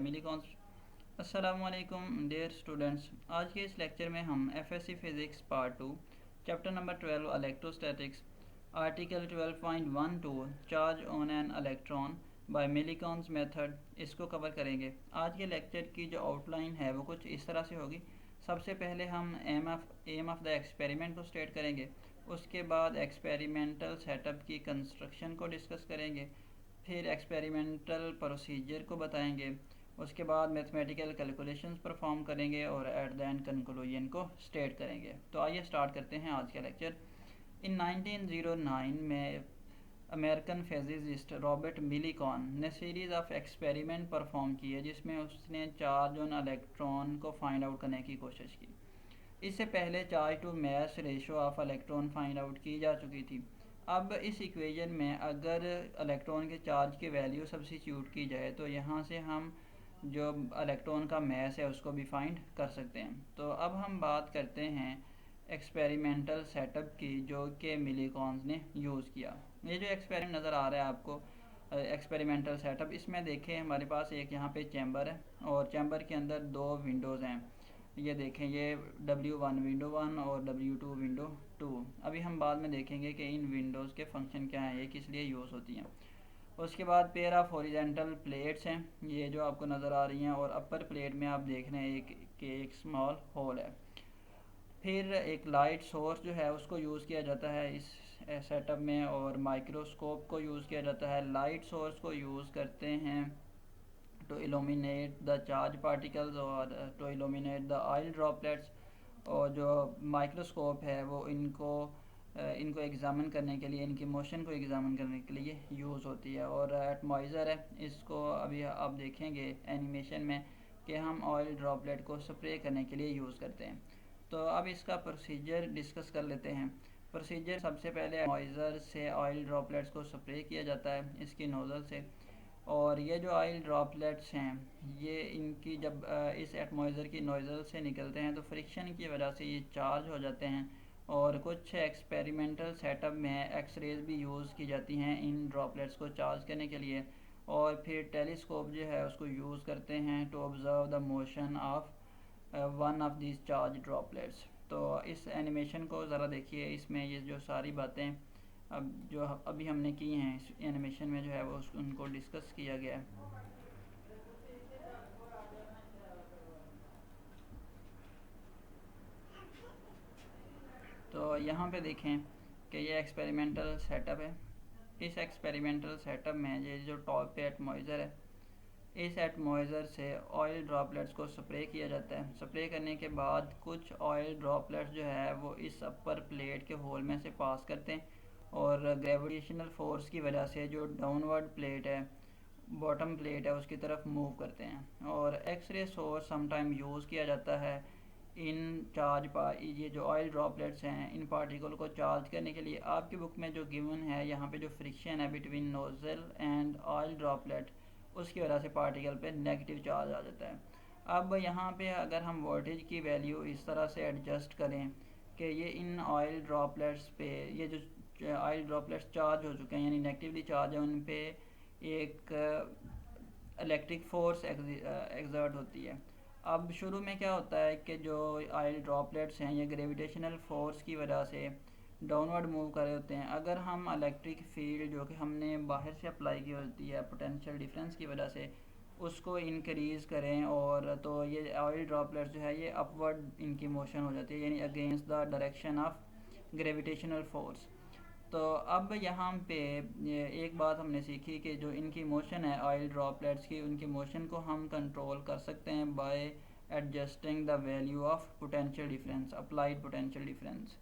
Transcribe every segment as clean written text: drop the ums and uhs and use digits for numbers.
मिलीकॉन्स। अस्सलामुअलैकुम dear students. आज के इस लेक्चर में हम FSC physics part 2 chapter number 12 electrostatics article 12.12 charge on an electron by Millikan's method इसको कवर करेंगे। आज के लेक्चर की जो आउटलाइन है वो कुछ इस तरह से होगी। सबसे पहले हम एम ऑफ द एक्सपेरिमेंट को स्टेट करेंगे। उसके बाद एक्सपेरिमेंटल सेटअप की कंस्ट्रक्शन को डिस्कस करेंगे। फिर एक्सपेरिमेंटल प्रोसीजर को बताएंगे। उसके बाद मैथमेटिकल कैलकुलेशंस परफॉर्म करेंगे और एट द एंड कंक्लूजन को स्टेट करेंगे। तो आइए स्टार्ट करते हैं आज का लेक्चर। इन 1909 में अमेरिकन फिजिसिस्ट रॉबर्ट मिलीकॉन ने सीरीज़ ऑफ एक्सपेरिमेंट परफॉर्म किए जिसमें उसने चार्ज ऑन इलेक्ट्रॉन को फाइंड आउट करने की कोशिश की। इससे पहले charge to mass ratio of electron find out की जा चुकी थी। अब इस इक्वेशन में अगर इलेक्ट्रॉन के चार्ज की वैल्यू सब्स्टिट्यूट की जाए तो यहाँ से हम जो इलेक्ट्रॉन का मास है उसको भी फाइंड कर सकते हैं। तो अब हम बात करते हैं एक्सपेरिमेंटल सेटअप की जो कि मिलीकॉन्स ने यूज़ किया। ये जो एक्सपेरिमेंट नज़र आ रहा है आपको एक्सपेरिमेंटल सेटअप, इसमें देखें हमारे पास एक यहाँ पे चैम्बर है और चैम्बर के अंदर दो विंडोज़ हैं। ये देखें, ये W1 विंडो 1 और W2 विंडो 2। अभी हम बाद में देखेंगे कि इन विंडोज़ के फंक्शन क्या हैं, ये किस लिए यूज़ होती हैं। उसके बाद पेयर ऑफ हॉरिजॉन्टल प्लेट्स हैं, ये जो आपको नज़र आ रही हैं, और अपर प्लेट में आप देख रहे हैं एक स्मॉल होल है। फिर एक लाइट सोर्स जो है उसको यूज़ किया जाता है इस सेटअप में, और माइक्रोस्कोप को यूज़ किया जाता है। लाइट सोर्स को यूज़ करते हैं to illuminate the charge particles और to illuminate the oil droplets, और जो माइक्रोस्कोप है वो इनको एग्ज़ामिन करने के लिए, इनकी मोशन को एग्ज़ामिन करने के लिए यूज़ होती है। और एटमॉइज़र है, इसको अभी आप देखेंगे एनिमेशन में कि हम ऑयल ड्रॉपलेट को स्प्रे करने के लिए यूज़ करते हैं। तो अब इसका प्रोसीजर डिस्कस कर लेते हैं। प्रोसीजर, सबसे पहले एटमॉइज़र से ऑयल ड्रॉपलेट्स को स्प्रे किया जाता है इसकी नोज़ल से, और ये जो ऑयल ड्रॉपलेट्स हैं ये इनकी जब इस एटमॉइज़र की नोज़ल से निकलते हैं तो फ्रिक्शन की वजह से ये चार्ज हो जाते हैं। और कुछ एक्सपेरिमेंटल सेटअप में एक्सरेज भी यूज़ की जाती हैं इन ड्रॉपलेट्स को चार्ज करने के लिए। और फिर टेलीस्कोप जो है उसको यूज़ करते हैं to observe the motion of one of this charge droplets. तो इस एनिमेशन को ज़रा देखिए, इसमें ये जो सारी बातें अब जो अभी हमने की हैं इस एनिमेशन में जो है वो उनको डिस्कस किया गया है। तो यहाँ पे देखें कि ये एक्सपेरिमेंटल सेटअप है। इस एक्सपेरिमेंटल सेटअप में ये जो टॉप पे एटमॉइज़र है, इस एटमॉइज़र से ऑयल ड्रॉपलेट्स को स्प्रे किया जाता है। स्प्रे करने के बाद कुछ ऑयल ड्रॉपलेट्स जो है वो इस अपर प्लेट के होल में से पास करते हैं, और ग्रेविटेशनल फोर्स की वजह से जो डाउनवर्ड प्लेट है, बॉटम प्लेट है, उसकी तरफ मूव करते हैं। और एक्सरे सोर्स समटाइम यूज़ किया जाता है ये जो ऑयल ड्रॉपलेट्स हैं इन पार्टिकल को चार्ज करने के लिए। आपकी बुक में जो गिवन है यहाँ पे जो फ्रिक्शन है between nozzle and oil droplet, उसकी वजह से पार्टिकल पे नेगेटिव चार्ज आ जाता है। अब यहाँ पे अगर हम वोल्टेज की वैल्यू इस तरह से एडजस्ट करें कि ये इन ऑयल ड्रॉपलेट्स पे, ये जो ऑयल ड्रॉपलेट्स चार्ज हो चुके हैं यानी नेगेटिवली चार्ज है, उन पे एक इलेक्ट्रिक फोर्स एग्जर्ट होती है। अब शुरू में क्या होता है कि जो ऑयल ड्रॉपलेट्स हैं ये ग्रेविटेशनल फोर्स की वजह से डाउनवर्ड मूव कर रहे होते हैं। अगर हम इलेक्ट्रिक फील्ड जो कि हमने बाहर से अप्लाई की होती है पोटेंशियल डिफरेंस की वजह से, उसको इंक्रीज़ करें, और तो ये ऑयल ड्रॉपलेट्स जो है ये अपवर्ड इनकी मोशन हो जाती है यानी against the direction of gravitational force. तो अब यहाँ पे ये एक बात हमने सीखी कि जो इनकी मोशन है ऑयल ड्रॉपलेट्स की, उनकी मोशन को हम कंट्रोल कर सकते हैं bye adjusting the value of potential difference, applied potential difference.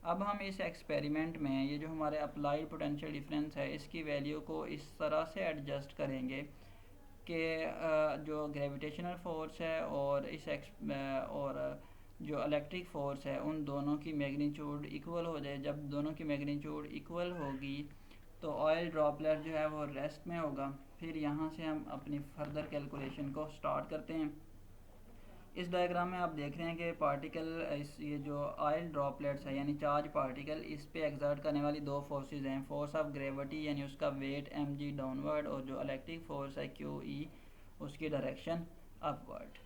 अब हम इस एक्सपेरिमेंट में ये जो हमारे अप्लाइड पोटेंशियल डिफरेंस है इसकी वैल्यू को इस तरह से एडजस्ट करेंगे कि जो ग्रेविटेशनल फोर्स है और और जो इलेक्ट्रिक फोर्स है उन दोनों की मैग्नीट्यूड इक्वल हो जाए। जब दोनों की मैग्नीट्यूड इक्वल होगी तो ऑयल ड्रॉपलेट जो है वो रेस्ट में होगा। फिर यहाँ से हम अपनी फर्दर कैलकुलेशन को स्टार्ट करते हैं। इस डायग्राम में आप देख रहे हैं कि पार्टिकल ये जो ऑयल ड्रॉपलेट्स है यानी चार्ज पार्टिकल, इस पे एग्जर्ट करने वाली दो फोर्सेस हैं, फोर्स ऑफ ग्रेविटी यानी उसका वेट mg डाउनवर्ड, और जो इलेक्ट्रिक फोर्स है QE उसकी डायरेक्शन अपवर्ड।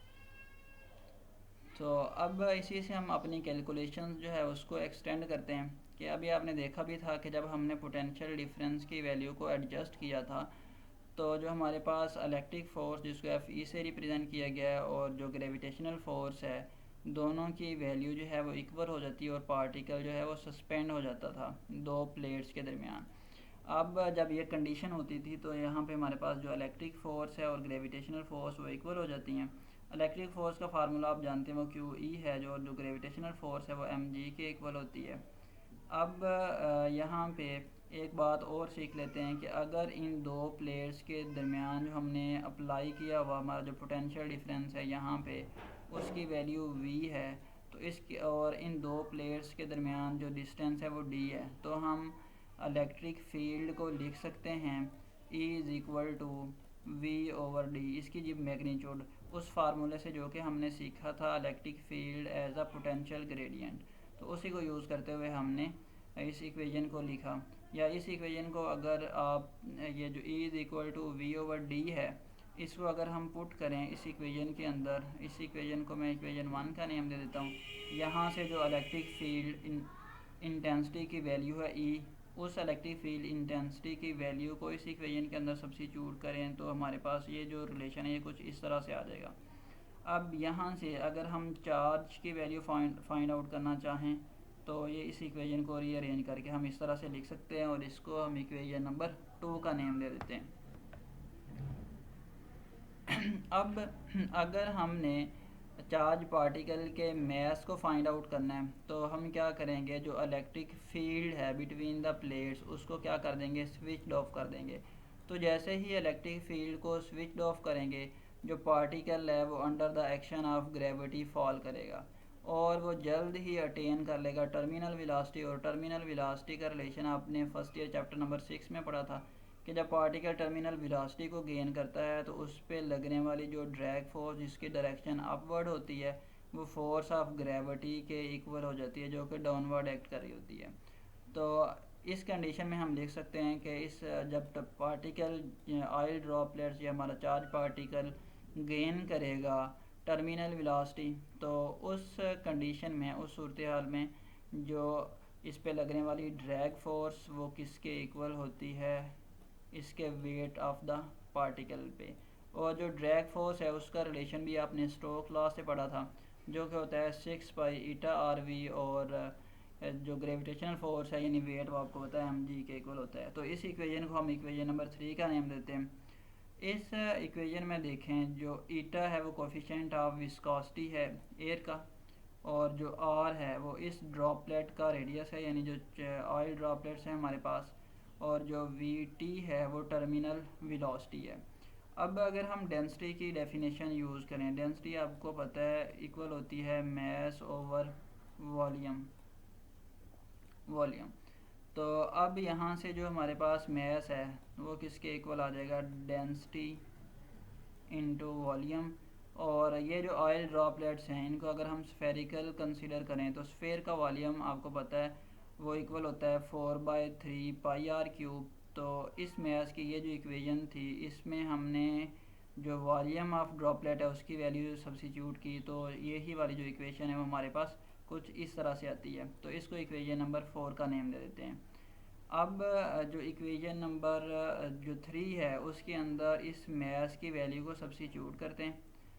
तो अब इसी से हम अपनी कैलकुलेशन जो है उसको एक्सटेंड करते हैं कि अभी आपने देखा भी था कि जब हमने पोटेंशियल डिफरेंस की वैल्यू को एडजस्ट किया था तो जो हमारे पास इलेक्ट्रिक फ़ोर्स जिसको एफ ई से रिप्रेजेंट किया गया है और जो ग्रेविटेशनल फ़ोर्स है दोनों की वैल्यू जो है वो इक्वल हो जाती है और पार्टिकल जो है वो सस्पेंड हो जाता था दो प्लेट्स के दरमियान। अब जब ये कंडीशन होती थी तो यहाँ पे हमारे पास जो इलेक्ट्रिक फ़ोर्स है और ग्रेविटेशनल फ़ोर्स वो इक्वल हो जाती हैं। इलेक्ट्रिक फ़ोर्स का फार्मूला आप जानते हैं वो क्यू ई है, जो ग्रेविटेशनल फ़ोर्स है वो एम जी के इक्वल होती है। अब यहाँ पे एक बात और सीख लेते हैं कि अगर इन दो प्लेट्स के दरमियान जो हमने अप्लाई किया हुआ हमारा जो पोटेंशियल डिफरेंस है यहाँ पे उसकी वैल्यू v है, तो इसकी और इन दो प्लेट्स के दरमियान जो डिस्टेंस है वो d है, तो हम इलेक्ट्रिक फील्ड को लिख सकते हैं E is equal to V over D, इसकी जी मैग्नीट्यूड उस फार्मूले से जो कि हमने सीखा था electric field as a potential gradient, तो उसी को यूज़ करते हुए हमने इस इक्वेशन को लिखा। या इस इक्वेशन को अगर आप ये जो E is equal to V over D है इसको अगर हम पुट करें इस इक्वेशन के अंदर, इस इक्वेशन को मैं इक्वेशन 1 का नेम दे देता हूँ। यहाँ से जो इलेक्ट्रिक फील्ड इंटेंसिटी की वैल्यू है E, उस इलेक्ट्रिक फील्ड इंटेंसिटी की वैल्यू को इस इक्वेशन के अंदर सब्स्टिट्यूट करें तो हमारे पास ये जो रिलेशन है ये कुछ इस तरह से आ जाएगा। अब यहाँ से अगर हम चार्ज की वैल्यू फाइंड आउट करना चाहें तो ये इस इक्वेशन को रीअरेंज करके हम इस तरह से लिख सकते हैं और इसको हम इक्वेशन नंबर 2 का नेम दे देते हैं। अब अगर हमने चार्ज पार्टिकल के मास को फाइंड आउट करना है तो हम क्या करेंगे, जो इलेक्ट्रिक फील्ड है बिटवीन द प्लेट्स उसको क्या कर देंगे, स्विच ऑफ कर देंगे। तो जैसे ही इलेक्ट्रिक फील्ड को स्विच ऑफ करेंगे जो पार्टिकल है वो under the action of gravity fall करेगा और वो जल्द ही अटेन कर लेगा टर्मिनल वेलोसिटी। और टर्मिनल वेलोसिटी का रिलेशन आपने फर्स्ट ईयर चैप्टर नंबर 6 में पढ़ा था कि जब पार्टिकल टर्मिनल वेलोसिटी को गेन करता है तो उस पर लगने वाली जो ड्रैग फोर्स जिसकी डायरेक्शन अपवर्ड होती है वो फोर्स ऑफ ग्रेविटी के इक्वल हो जाती है जो कि डाउनवर्ड एक्ट कर रही होती है। तो इस कंडीशन में हम लिख सकते हैं कि इस जब पार्टिकल ऑयल ड्रॉपलेट्स या हमारा चार्ज पार्टिकल गेन करेगा टर्मिनल वेलोसिटी तो उस कंडीशन में, उस सूरत हाल में जो इस पे लगने वाली ड्रैग फोर्स वो किसके इक्वल होती है, इसके वेट ऑफ द पार्टिकल पे। और जो ड्रैग फोर्स है उसका रिलेशन भी आपने स्टोक्स लॉ से पढ़ा था जो कि होता है 6 पाई ईटा आर वी, और जो ग्रेविटेशनल फोर्स है यानी वेट वो आपको पता है एम जी के इक्वल होता है। तो इस इक्वेशन को हम इक्वेशन नंबर 3 का नेम देते हैं। इस इक्वेशन में देखें जो ईटा है वो कोफिशिएंट ऑफ विस्कोसिटी है एयर का, और जो आर है वो इस ड्रॉपलेट का रेडियस है यानी जो ऑयल ड्रॉपलेट्स हैं हमारे पास, और जो वी टी है वो टर्मिनल वेलोसिटी है। अब अगर हम डेंसिटी की डेफिनेशन यूज़ करें, डेंसिटी आपको पता है इक्वल होती है मास ओवर वॉल्यूम। तो अब यहाँ से जो हमारे पास मास है वो किसके इक्वल आ जाएगा, डेंसिटी इनटू वॉल्यूम। और ये जो ऑयल ड्रॉपलेट्स हैं इनको अगर हम स्फेरिकल कंसीडर करें तो स्फेयर का वॉल्यूम आपको पता है वो इक्वल होता है 4/3 पाई आर क्यूब। तो इस मास की ये जो इक्वेशन थी इसमें हमने जो वॉल्यूम ऑफ ड्रॉपलेट है उसकी वैल्यू सब्स्टिट्यूट की तो यही वाली जो इक्वेशन है वो हमारे पास कुछ इस तरह से आती है। तो इसको इक्वेशन नंबर 4 का नेम दे देते हैं। अब जो इक्वेशन नंबर जो 3 है उसके अंदर इस मास की वैल्यू को सब्स्टिट्यूट करते हैं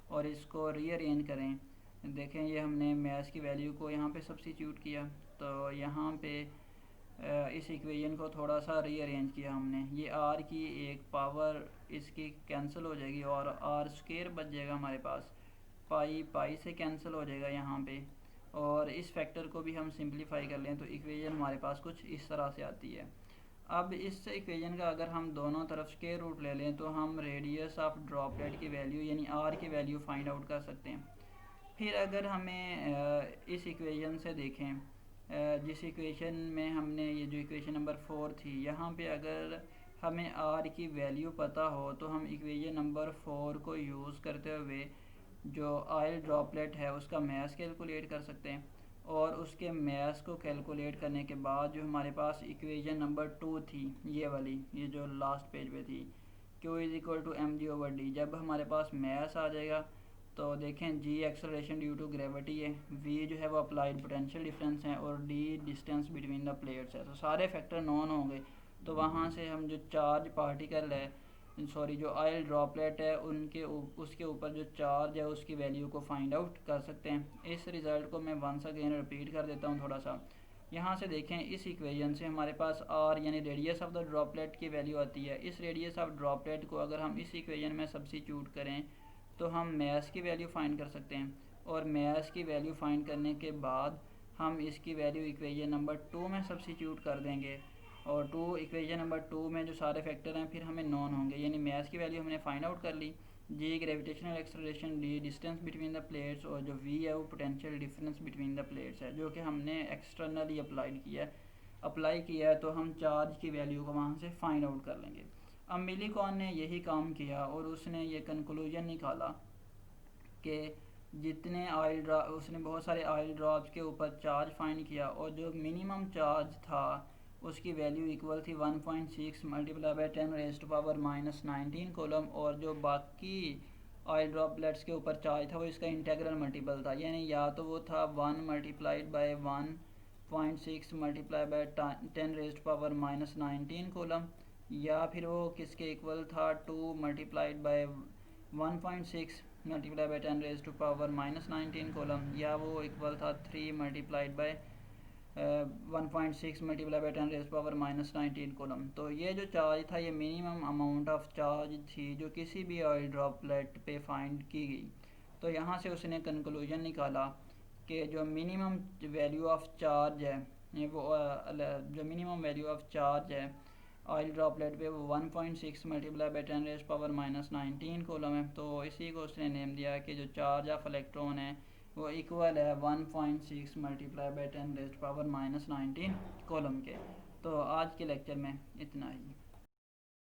और इसको रीअरेंज करें। देखें ये हमने मास की वैल्यू को यहाँ पे सब्स्टिट्यूट किया तो यहाँ पे इस इक्वेशन को थोड़ा सा रीअरेंज किया हमने। ये आर की एक पावर इसकी कैंसिल हो जाएगी और आर स्क्वायर बच जाएगा हमारे पास, पाई पाई से कैंसिल हो जाएगा यहाँ पे। और इस फैक्टर को भी हम सिंप्लीफाई कर लें तो इक्वेशन हमारे पास कुछ इस तरह से आती है। अब इस इक्वेशन का अगर हम दोनों तरफ स्क्वायर रूट ले लें तो हम रेडियस ऑफ ड्रॉपलेट की वैल्यू यानी आर की वैल्यू फाइंड आउट कर सकते हैं। फिर अगर हमें इस इक्वेशन से देखें, जिस इक्वेशन में हमने ये जो इक्वेशन नंबर 4 थी यहाँ पे अगर हमें आर की वैल्यू पता हो तो हम इक्वेशन नंबर 4 को यूज़ करते हुए जो ऑयल ड्रॉपलेट है उसका मास कैलकुलेट कर सकते हैं। और उसके मास को कैलकुलेट करने के बाद जो हमारे पास इक्वेशन नंबर 2 थी ये वाली, ये जो लास्ट पेज पे थी, Q is equal to M G over D. जब हमारे पास मैस आ जाएगा तो देखें G acceleration due to gravity है, V जो है वो अप्लाइड पोटेंशियल डिफरेंस है और D distance between the plates है। तो सारे फैक्टर नॉन होंगे, तो वहाँ से हम जो चार्ज पार्टिकल है, सॉरी जो ऑयल ड्रॉपलेट है उनके उसके ऊपर जो चार्ज है उसकी वैल्यू को फाइंड आउट कर सकते हैं। इस रिज़ल्ट को मैं वंस अगेन रिपीट कर देता हूँ थोड़ा सा। यहाँ से देखें इस इक्वेशन से हमारे पास आर यानी रेडियस ऑफ द ड्रॉपलेट की वैल्यू आती है। इस रेडियस ऑफ ड्रॉपलेट को अगर हम इस इक्वेशन में सब्स्टिट्यूट करें तो हम मैस की वैल्यू फाइंड कर सकते हैं, और मैस की वैल्यू फाइंड करने के बाद हम इसकी वैल्यू इक्वेशन नंबर 2 में सब्स्टिट्यूट कर देंगे, और इक्वेशन नंबर 2 में जो सारे फैक्टर हैं फिर हमें नॉन होंगे, यानी मैस की वैल्यू हमने फाइंड आउट कर ली, g gravitational acceleration, d distance between the plates, और जो वी है वो potential difference between the plates है, जो कि हमने एक्सटर्नली अप्लाई किया है, तो हम चार्ज की वैल्यू को वहाँ से फाइंड आउट कर लेंगे। अब मिलीकॉन ने यही काम किया और उसने ये कंक्लूजन निकाला कि जितने उसने बहुत सारे ऑयल ड्रॉप्स के ऊपर चार्ज फाइंड किया और जो मिनिमम चार्ज था उसकी वैल्यू इक्वल थी 1.6 मल्टीप्लाई बाय 10⁻⁻⁻19 कोलम, और जो बाकी ऑयल ड्रॉपलेट्स के ऊपर चार्ज था वो इसका इंटेग्रल मल्टीपल था, यानी या तो वो था 1 multiplied by 1.6 multiply by 10⁻⁻19 coulomb, या फिर वो किसके इक्वल था 2 multiplied by 1.6 multiply by 10⁻⁻19 coulomb, या वो इक्वल था 3 multiplied by 1.6 multiply by 10⁻⁻19 coulomb. तो ये जो चार्ज था ये मिनिमम अमाउंट ऑफ चार्ज थी जो किसी भी ऑयल ड्रॉपलेट पे फाइंड की गई। तो यहाँ से उसने कंक्लूजन निकाला कि जो मिनिमम वैल्यू ऑफ चार्ज है वो जो मिनिमम वैल्यू ऑफ चार्ज है ऑयल ड्रॉपलेट पे वो 1.6 मल्टीप्लाई बाय 10⁻⁻19 कोलम है। तो इसी को उसने नेम दिया कि जो चार्ज ऑफ इलेक्ट्रॉन है वो इक्वल है 1.6 मल्टीप्लाई बाय 10⁻⁻19 कोलम के। तो आज के लेक्चर में इतना ही।